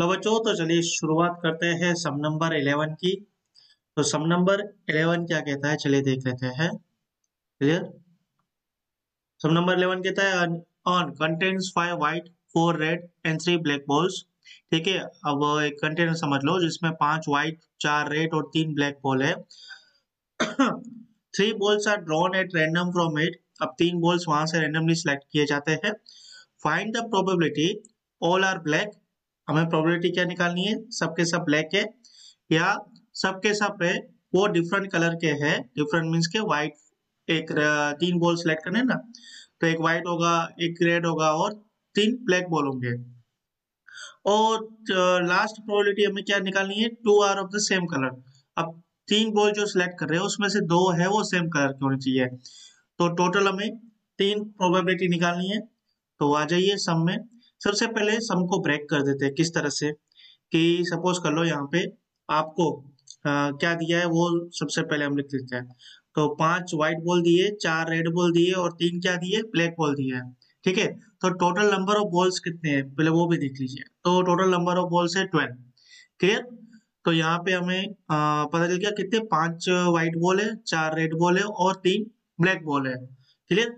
लो बच्चों, तो चलिए शुरुआत करते हैं सम नंबर 11 की। तो सम नंबर 11 क्या कहता है, चलिए देख लेते हैं। क्लियर। सम नंबर 11 कहता है on contains 5 white 4 red and 3 black balls. ठीक है। अब एक कंटेनर समझ लो जिसमें 5 व्हाइट 4 रेड और 3 ब्लैक बॉल है। 3 balls are drawn at random from it. अब 3 बॉल्स वहां से रैंडमली सिलेक्ट किए जाते हैं। Find the probability all are black. हमें प्रोबेबिलिटी क्या निकालनी है, सबके सब ब्लैक है या सबके सब है वो डिफरेंट कलर के हैं। डिफरेंट मीन्स के व्हाइट एक 3 बॉल सिलेक्ट करने ना, तो एक व्हाइट होगा, एक रेड होगा और 3 ब्लैक बॉल होंगे। और लास्ट प्रोबेबिलिटी हमें क्या निकालनी है, 2 are of the same colour. अब 3 बॉल जो सिलेक्ट कर रहे हैं उसमें से 2 है वो सेम कलर के होने चाहिए। तो टोटल हमें 3 प्रोबेबिलिटी निकालनी है। तो आ जाइए सम में। सबसे पहले सम को ब्रेक कर देते हैं। किस तरह से कि सपोज कर लो यहाँ पे आपको क्या दिया है वो सबसे पहले हम लिख लेते हैं। तो 5 व्हाइट बॉल दिए, 4 रेड बॉल दिए और 3 क्या दिए, ब्लैक बॉल दिए हैं। ठीक है। तो टोटल नंबर ऑफ बॉल्स कितने हैं पहले वो भी देख लीजिए। तो टोटल नंबर ऑफ बॉल्स है 12। क्लियर। तो यहाँ पे हमें पता चल गया कितने, 5 व्हाइट बॉल है, 4 रेड बॉल है और 3 ब्लैक बॉल है। क्लियर।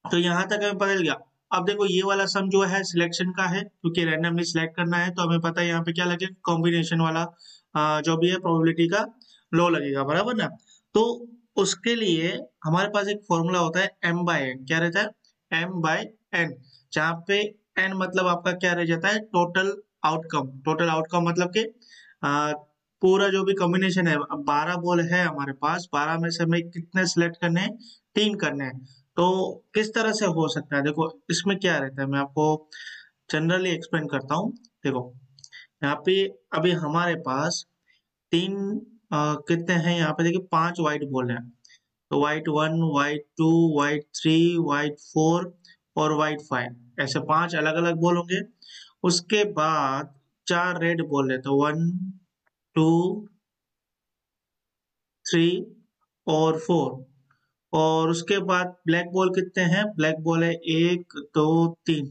तो यहाँ तक हमें पता चल गया। अब देखो ये वाला सम जो है सिलेक्शन का है, क्योंकि रैंडमली सिलेक्ट करना है तो हमें पता है यहाँ पे क्या लगेगा, कॉम्बिनेशन वाला जो भी है प्रोबेबिलिटी का लॉ लगेगा, बराबर ना। तो उसके लिए हमारे पास एक फॉर्मूला होता है m बाय n। क्या रहता है, m बाय n, जहाँ पे n मतलब आपका क्या रह जाता है, टोटल आउटकम। टोटल आउटकम मतलब कि आ, पूरा जो भी कॉम्बिनेशन है, 12 बॉल है हमारे पास, 12 में से हमें कितने सिलेक्ट करने हैं, 3 करने हैं। तो किस तरह से हो सकता है, देखो इसमें क्या रहता है, मैं आपको जनरली एक्सप्लेन करता हूँ। देखो यहाँ पे अभी हमारे पास 3 कितने हैं, यहाँ पे देखिए 5 व्हाइट बॉल है। तो व्हाइट 1, व्हाइट 2, व्हाइट 3, व्हाइट 4 और व्हाइट 5, ऐसे 5 अलग अलग बॉल होंगे। उसके बाद 4 रेड बॉल है, तो 1 2 3 और 4। और उसके बाद ब्लैक बॉल कितने हैं, ब्लैक बॉल है 1 2 3।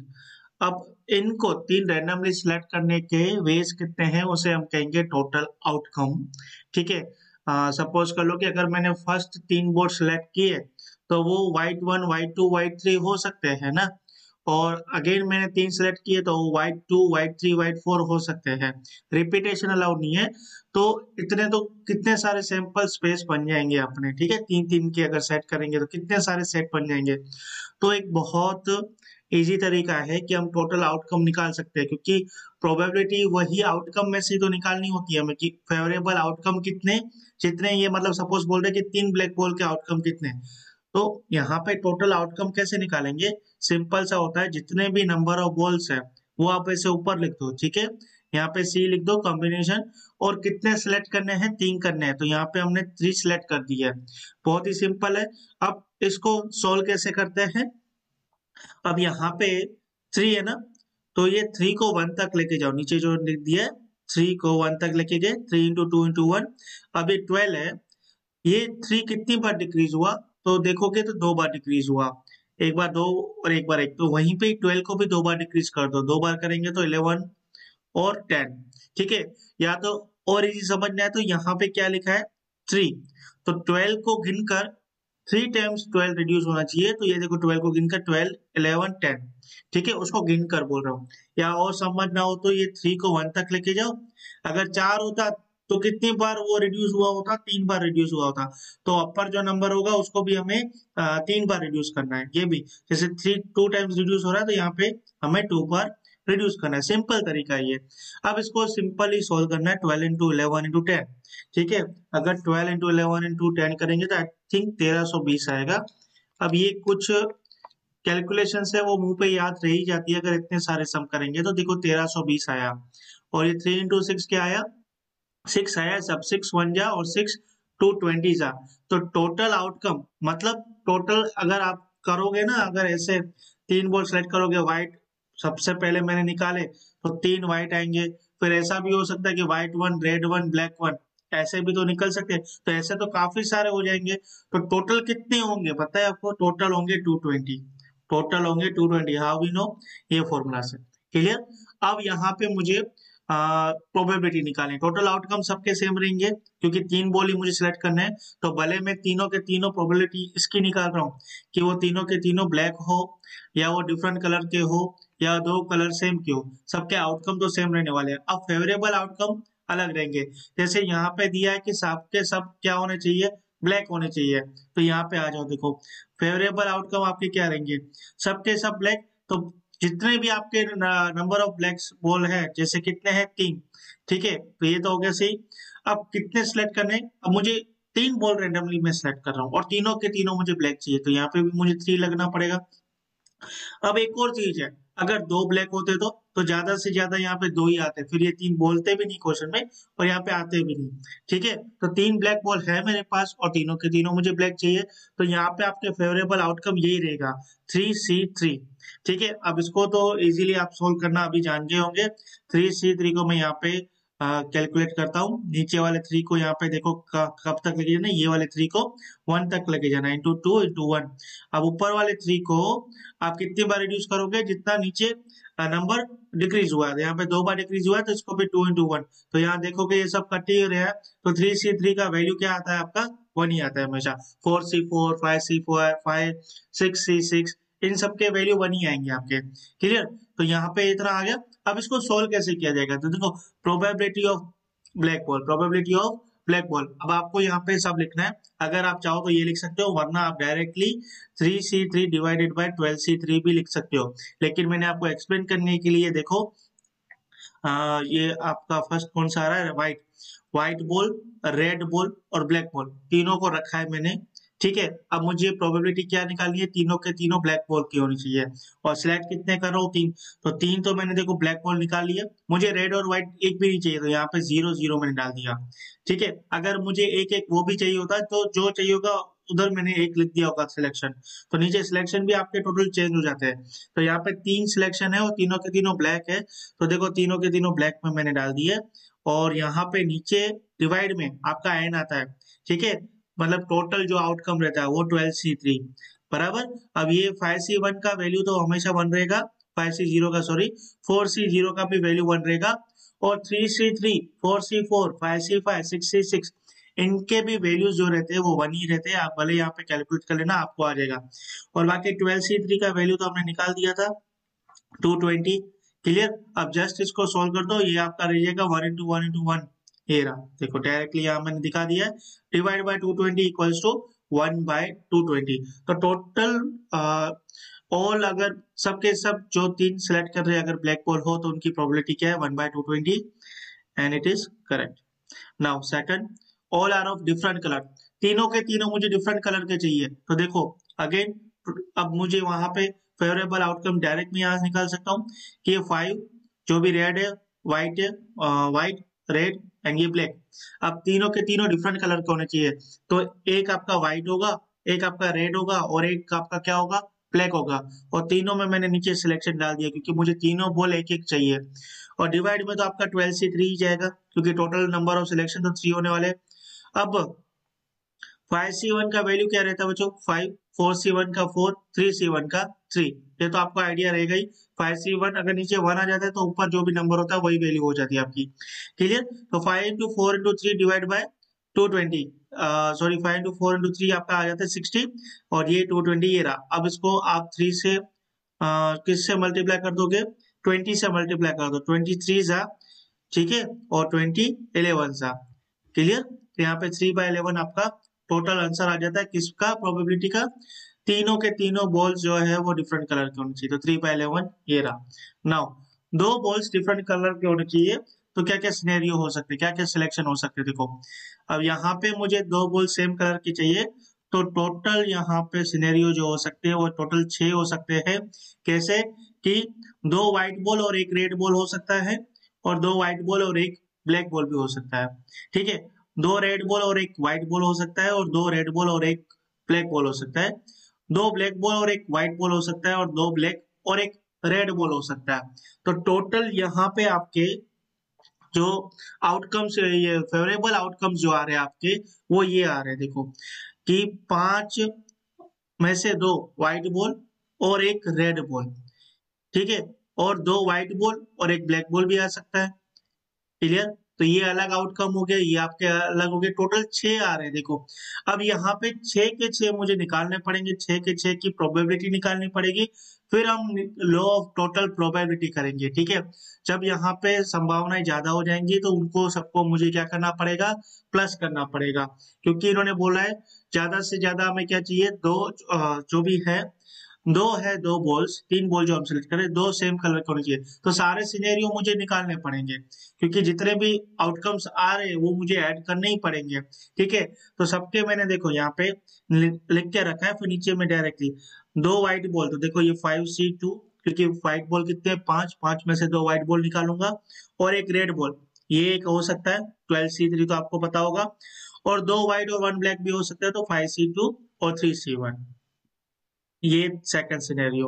अब इनको 3 रैंडमली सिलेक्ट करने के वेज कितने हैं उसे हम कहेंगे टोटल आउटकम। ठीक है। सपोज कर लो कि अगर मैंने फर्स्ट 3 बोर्ड सिलेक्ट किए तो वो व्हाइट 1 व्हाइट 2 व्हाइट 3 हो सकते हैं ना। और अगेन मैंने 3 सिलेक्ट किए तो व्हाइट 2 व्हाइट 3 व्हाइट 4 हो सकते हैं। रिपीटेशन अलाउड नहीं है। तो इतने तो कितने सारे सैंपल स्पेस बन जाएंगे अपने। ठीक है, 3 3 के अगर सेट करेंगे तो कितने सारे सेट बन जाएंगे। तो एक बहुत इजी तरीका है कि हम टोटल आउटकम निकाल सकते हैं, क्योंकि प्रोबेबिलिटी वही आउटकम में से तो निकालनी होती है हमें कि फेवरेबल आउटकम कितने, जितने ये मतलब सपोज बोल रहे हैं कि 3 ब्लैक बॉल के आउटकम कितने। तो यहाँ पे टोटल आउटकम कैसे निकालेंगे, सिंपल सा होता है, जितने भी नंबर ऑफ बॉल्स है वो आप ऐसे ऊपर लिख दो। ठीक है। यहाँ पे सी लिख दो कॉम्बिनेशन, और कितने सिलेक्ट करने हैं, 3 करने हैं। तो यहाँ पे हमने 3 सिलेक्ट कर दिया है। बहुत ही सिंपल है। अब इसको सोल्व कैसे करते हैं, अब यहाँ पे 3 है ना, तो ये 3 को 1 तक लेके जाओ, नीचे जो लिख दिया है 3 को 1 तक लेके गए, 3 इंटू 2 इंटू 1। अब ये 12 है, ये 3 कितनी बार डिक्रीज हुआ, तो देखोगे तो 2 बार डिक्रीज हुआ। एक बार 2 और एक बार 1, तो वहीं पे 12 को भी 2 बार डिक्रीज कर दो। 2 बार करेंगे तो 11 और 10। ठीक है। या तो और इजी समझना है तो यहाँ पे क्या लिखा है 3, तो 12 को गिनकर 3 टाइम्स 12 रिड्यूस होना चाहिए। तो ये देखो 12 को गिनकर 12 11 10। ठीक है, उसको गिनकर बोल रहा हूँ। या और समझना हो तो ये 3 को 1 तक लेके जाओ। अगर 4 होता तो कितनी बार वो रिड्यूस हुआ होता, 3 बार रिड्यूस हुआ होता। तो अपर जो नंबर होगा उसको भी हमें 3 बार रिड्यूस करना है। ये भी जैसे 3 2 टाइम्स रिड्यूस हो रहा है तो यहाँ पे हमें 2 बार रिड्यूस करना है। सिंपल तरीका है ये। अब इसको सिंपली सोल्व करना है, 12 इंटू 11 इंटू 10। ठीक है। अगर 12 इंटू 11 इंटू 10 करेंगे तो आई थिंक 1320 आएगा। अब ये कुछ कैलकुलेशन है वो मुंह पे याद रह ही जाती है, अगर इतने सारे सम करेंगे तो देखो 1320 आया। और ये 3 इंटू 6 क्या आया, 6 आया। सब 6 1 जा और 6 2 20 जा। तो टोटल आउटकम मतलब टोटल अगर आप करोगे ना, अगर ऐसे 3 बॉल सेलेक्ट करोगे व्हाइट, सबसे पहले मैंने निकाले तो 3 व्हाइट आएंगे। फिर ऐसा भी हो सकता है कि व्हाइट 1 रेड 1 ब्लैक 1, ऐसे भी तो निकल सकते हैं। तो ऐसे तो काफी सारे हो जाएंगे। तो टोटल कितने होंगे पता है आपको, टोटल होंगे 220। टोटल होंगे 220। हाउ वी नो, ये फॉर्मूला से। क्लियर। अब यहाँ पे मुझे प्रोबेबिलिटी निकालें। टोटल आउटकम सबके सेम रहेंगे क्योंकि 3 बॉल ही मुझे सिलेक्ट करने हैं, तो भले मैं तीनों के तीनों प्रोबेबिलिटी इसकी निकाल रहा हूँ कि वो तीनों के तीनों ब्लैक हो या वो डिफरेंट कलर के हो या दो कलर सेम के हो, सबके आउटकम तो सेम रहने वाले हैं। अब फेवरेबल आउटकम अलग रहेंगे। जैसे यहाँ पे दिया है कि सबके सब क्या होने चाहिए, ब्लैक होने चाहिए, तो यहाँ पे आ जाओ, देखो फेवरेबल आउटकम आपके क्या रहेंगे, सबके सब ब्लैक। तो जितने भी आपके नंबर ऑफ ब्लैक्स बॉल है, जैसे कितने हैं, 3, ठीक है, तो ये तो हो गया सही। अब कितने सिलेक्ट करने हैं? अब मुझे 3 बॉल रेंडमली मैं सिलेक्ट कर रहा हूँ और तीनों के तीनों मुझे ब्लैक चाहिए, तो यहाँ पे भी मुझे 3 लगना पड़ेगा। अब एक और चीज है, अगर 2 ब्लैक होते तो ज्यादा से ज्यादा यहाँ पे 2 ही आते, फिर ये 3 बोलते भी नहीं क्वेश्चन में और यहाँ पे आते भी नहीं, ठीक है। तो 3 ब्लैक बॉल है मेरे पास और तीनों के तीनों मुझे ब्लैक चाहिए, तो यहाँ पे आपके फेवरेबल आउटकम यही रहेगा, 3C3, ठीक है। अब इसको तो इजीली आप सोल्व करना अभी जान गए होंगे। 3C3 को मैं यहाँ पे कैलकुलेट करता हूँ। नीचे वाले 3 को यहाँ पे देखो कब तक लेके जाना है, ये वाले 3 को 1 तक लेके जाना है, इंटू 2 इंटू 1। अब ऊपर वाले 3 को आप कितनी बार रिड्यूस करोगे, जितना नीचे नंबर डिक्रीज हुआ है, यहाँ पे 2 बार डिक्रीज हुआ है, तो इसको भी 2 इंटू 1। तो यहाँ देखोगे ये सब कट ही रहा है, तो 3C3 का वैल्यू क्या आता है आपका, 1 ही आता है हमेशा। 4C4, 5C4, 5, 6C6, इन सब के वैल्यू 1 ही आएंगे आपके, क्लियर। तो यहाँ पे इतना आ गया। अब इसको सोल्व कैसे किया जाएगा, तो देखो probability of black ball, probability of black ball. अब आपको यहाँ पे सब लिखना है, अगर आप चाहो तो ये लिख सकते हो, वरना आप directly 3C3 divided by 12C3 भी लिख सकते हो। लेकिन मैंने आपको एक्सप्लेन करने के लिए देखो ये आपका फर्स्ट कौन सा आ रहा है, white, white ball, red ball और ब्लैक बॉल, तीनों को रखा है मैंने, ठीक है। अब मुझे प्रोबेबिलिटी क्या निकालनी है, तीनों के तीनों ब्लैक बॉल की होनी चाहिए, और सिलेक्ट कितने कर रहा हूँ, 3। तो 3 तो मैंने देखो ब्लैक बॉल निकाल लिया, मुझे रेड और व्हाइट एक भी नहीं चाहिए, तो यहाँ पे 0 0 मैंने डाल दिया, ठीक है। अगर मुझे एक एक वो भी चाहिए होता तो जो चाहिए होगा उधर मैंने एक लिख दिया होगा सिलेक्शन, तो नीचे सिलेक्शन भी आपके टोटल चेंज हो जाते हैं। तो यहाँ पे 3 सिलेक्शन है और तीनों के तीनों ब्लैक है, तो देखो तीनों के तीनों ब्लैक में मैंने डाल दिए। और यहाँ पे नीचे डिवाइड में आपका एन आता है, ठीक है, मतलब टोटल जो आउटकम रहता है वो 12C3 बराबर। अब ये 5C1 का वैल्यू तो हमेशा 1 रहेगा, 5C0 का सॉरी, 4C0 का भी वैल्यू 1 रहेगा, और 3C3, 4C4, 5C5, 6C6, इनके भी वैल्यूज जो रहते हैं वो 1 ही रहते हैं। आप भले यहाँ पे कैलकुलेट कर लेना, आपको आ जाएगा। और बाकी 12C3 का वैल्यू तो हमने निकाल दिया था, 220, क्लियर। अब जस्ट इसको सोल्व कर दो, ये आपका रह जाएगा 1 इंटू 1 इंटू 1, ये रहा, देखो डायरेक्टली यहाँ मैंने दिखा दिया है, divide by 220 equals to 1 by 220। तो टोटल ऑल, अगर सबके सब जो 3 सिलेक्ट कर रहे हैं अगर ब्लैक बॉल हो तो उनकी प्रोबेबिलिटी क्या है, 1 by 220, and it is correct. Now second, all are of different colour, तीनों के तीनों मुझे डिफरेंट कलर के चाहिए, तो देखो अगेन, अब मुझे वहां पे फेवरेबल आउटकम डायरेक्ट में यहाँ निकाल सकता हूँ कि ये 5 जो भी रेड है, व्हाइट है, व्हाइट, रेड एंड ये ब्लैक, अब तीनों के तीनों डिफरेंट कलर के होने चाहिए। तो एक आपका व्हाइट होगा, एक आपका रेड होगा और एक आपका क्या होगा, ब्लैक होगा। और तीनों में मैंने नीचे सिलेक्शन डाल दिया क्योंकि मुझे तीनों बॉल एक एक चाहिए। और डिवाइड में तो आपका 12C3 ही जाएगा क्योंकि टोटल नंबर ऑफ सिलेक्शन तो 3 होने वाले। अब 5C1 का वैल्यू क्या रहता है बच्चों, 5, 4C1 का 4, 3C1 का 3, ये तो आपको आइडिया रहेगा ही। 5C1 अगर नीचे 1 आ जाता है तो ऊपर जो भी नंबर होता है वही वैल्यू हो जाती है आपकी, क्लियर। तो 5 into 4 into 3 divide by 220, sorry 5 into 4 into 3 आपका आ जाता है 60, और ये 220 ये रहा। अब इसको आप 3 से किससे मल्टीप्लाई कर दोगे, 20 से मल्टीप्लाई कर दो, 23 सा, ठीक है, और 20 11 सा, क्लियर। तो यहाँ पे 3/11 आपका टोटल आंसर आ जाता है किसका, प्रोबेबिलिटी का, तीनों के तीनों बॉल्स जो है वो डिफरेंट कलर के होने चाहिए, तो 3/11 ये रहा। नाउ दो बॉल्स डिफरेंट कलर के होने चाहिए, तो क्या क्या सिनेरियो हो सकते हैं, क्या क्या सिलेक्शन हो सकते हैं, देखो अब यहाँ पे मुझे दो बॉल सेम कलर की चाहिए, तो टोटल यहाँ पे सिनेरियो जो हो सकते हैं वो टोटल 6 हो सकते हैं। कैसे कि 2 व्हाइट बॉल और एक रेड बॉल हो सकता है, और 2 व्हाइट बॉल और एक ब्लैक बॉल भी हो सकता है, ठीक है। 2 रेड बॉल और एक व्हाइट बॉल हो सकता है, और 2 रेड बॉल और एक ब्लैक बॉल हो सकता है। 2 ब्लैक बॉल और एक व्हाइट बॉल हो सकता है, और 2 ब्लैक और एक रेड बॉल हो सकता है। तो टोटल यहाँ पे आपके जो आउटकम्स, ये फेवरेबल आउटकम्स जो आ रहे हैं आपके, वो ये आ रहे हैं, देखो कि 5 में से 2 व्हाइट बॉल और एक रेड बॉल, ठीक है, और 2 व्हाइट बॉल और एक ब्लैक बॉल भी आ सकता है, क्लियर। तो ये अलग आउटकम हो गया, ये आपके अलग हो गए, टोटल 6 आ रहे हैं। देखो अब यहाँ पे 6 के 6 मुझे निकालने पड़ेंगे, 6 के 6 की प्रोबेबिलिटी निकालनी पड़ेगी, फिर हम लॉ ऑफ टोटल प्रोबेबिलिटी करेंगे, ठीक है। जब यहाँ पे संभावनाएं ज्यादा हो जाएंगी तो उनको सबको मुझे क्या करना पड़ेगा, प्लस करना पड़ेगा, क्योंकि इन्होंने बोला है ज्यादा से ज्यादा हमें क्या चाहिए, दो जो भी है, दो बॉल्स, 3 बॉल जो हम सिलेक्ट करें, दो सेम कलर के होने चाहिए। तो सारे सिनेरियो मुझे निकालने पड़ेंगे, क्योंकि जितने भी आउटकम्स आ रहे हैं वो मुझे ऐड करने ही पड़ेंगे, ठीक है। तो सबके मैंने देखो यहाँ पे लिख के रखा है, फिर नीचे में डायरेक्टली दो व्हाइट बॉल, तो देखो ये 5C2, क्योंकि व्हाइट बॉल कितने हैं, 5, 5 में से दो व्हाइट बॉल निकालूंगा, और एक रेड बॉल, ये एक हो सकता है 12C3, तो आपको पता होगा, और दो व्हाइट और वन ब्लैक भी हो सकता है, तो 5C2 और 3C1, ये सेकंड सिनेरियो।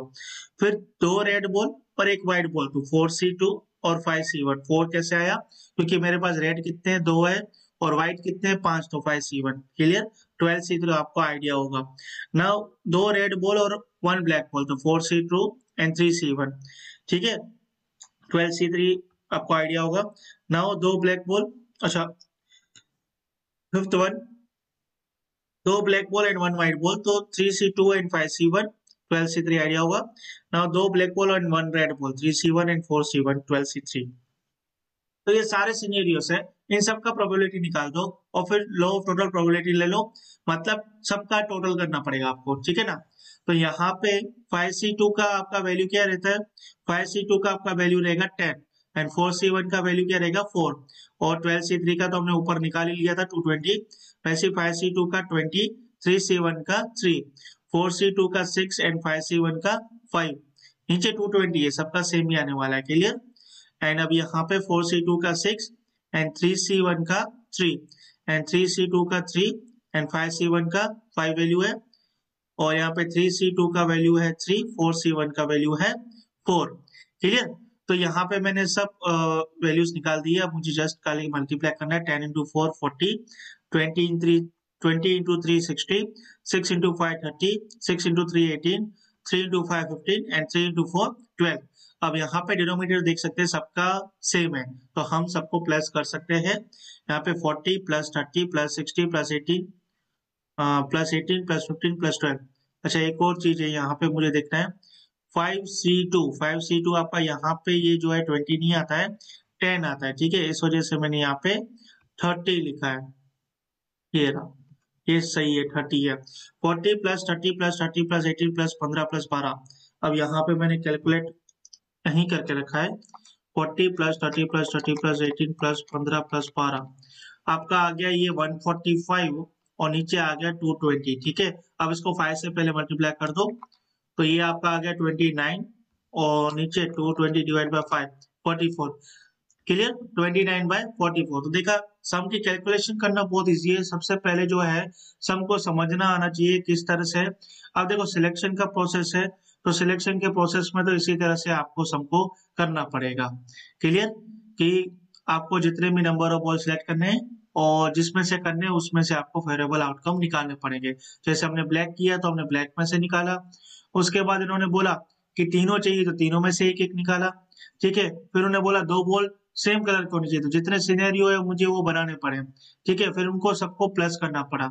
फिर दो रेड बॉल और एक व्हाइट बॉल, तो 4C2 और 5C1। 4 कैसे आया, क्योंकि मेरे पास रेड कितने हैं, दो है, और व्हाइट कितने हैं, 5, तो 5C1, क्लियर। 12C3 आपको आइडिया होगा। नाउ दो रेड बॉल और वन ब्लैक बॉल, तो 4C2 एंड 3C1, ठीक है। 12C3 आपको आइडिया होगा। नाउ दो ब्लैक बॉल, अच्छा फिफ्थ वन, दो black ball and one white ball, तो 3C2 and 5C1, 12C3 idea होगा। नाउ दो black ball and one red ball, 3C1 and 4C1, 12C3। तो ये सारे सिनेरियोस है, इन सब का प्रोबेबिलिटी निकाल दो, और फिर लॉ ऑफ टोटल प्रोबेबिलिटी ले लो, मतलब सबका टोटल करना पड़ेगा आपको, ठीक है ना। तो यहाँ पे 5C2 का आपका वैल्यू क्या रहता है, 5C2 का आपका वैल्यू रहेगा 10, एंड 4C1 का वैल्यू क्या रहेगा 4, और 12C3 का तो हमने ऊपर निकाल ही लिया था 220, वैसे 5C2 का 20, 3C1 का 3, 4C2 का 6 एंड 5C1 का 5, नीचे 220 है, सबका सेम ही आने वाला है, क्लियर। एंड अब यहाँ पे 4C2 का 6 एंड 3C1 का 3 एंड 3C2 का 3 एंड 5C1 का 5 वैल्यू है, और यहाँ पे 3C2 का वैल्यू है 3, 4C1 का वैल्यू है 4, क्लियर। तो यहाँ पे मैंने सब वैल्यूज निकाल दिए, अब मुझे जस्ट खाली मल्टीप्लाई करना है, 10 into 4 40, 20 into 3 60, 6 into 5 30, 6 into 3 18, 3 into 5 15 and 3 into 4 12। अब यहाँ पे डिनोमिनेटर देख सकते हैं सबका सेम है, तो हम सबको प्लस कर सकते हैं। यहाँ पे 40 plus 30 plus 60 plus 18 plus 18 plus 15 plus 12। अच्छा एक और चीज है यहाँ पे मुझे देखना है, 5C2 आपका यहाँ पे ये जो है 20 नहीं आता है, 10 आता है, ठीक है। इस वजह से मैंने यहाँ पे 30 लिखा है, ये रहा, ये सही है, 30 है। 40 plus 30 plus 30 plus 18 plus 15 plus 12। अब यहाँ पे मैंने कैलकुलेट नहीं करके रखा है, 40 plus 30 plus 30 plus 18 plus 15 plus 12, आपका आ गया ये 145, और नीचे आ गया 220, ठीक है। अब इसको 5 से पहले मल्टीप्लाई कर दो, तो ये आपका आ गया 29, और नीचे 220 डिवाइड बाय 5, 44, क्लियर। 29/44। तो देखा, सम की कैलकुलेशन करना बहुत इजी है, सबसे पहले जो है सम को समझना आना चाहिए किस तरह से। अब देखो सिलेक्शन का प्रोसेस है, तो सिलेक्शन के प्रोसेस में तो इसी तरह से आपको सम को करना पड़ेगा, क्लियर, कि आपको जितने भी नंबर ऑफ बॉल सिलेक्ट करने हैं, और जिसमें से करने हैं उसमें से आपको फेवरेबल आउटकम निकालने पड़ेंगे। जैसे हमने ब्लैक किया तो हमने ब्लैक में से निकाला, उसके बाद इन्होंने बोला कि तीनों चाहिए तो तीनों में से एक एक निकाला, ठीक है। फिर उन्होंने बोला दो बॉल सेम कलर के होने चाहिए, तो जितने सिनेरियो है मुझे वो बनाने पड़े, ठीक है, फिर उनको सबको प्लस करना पड़ा,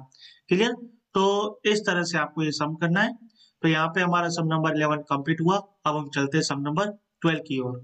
क्लियर। तो इस तरह से आपको ये सम करना है। तो यहाँ पे हमारा सम नंबर 11 कंप्लीट हुआ, अब हम चलते हैं सम नंबर 12 की ओर।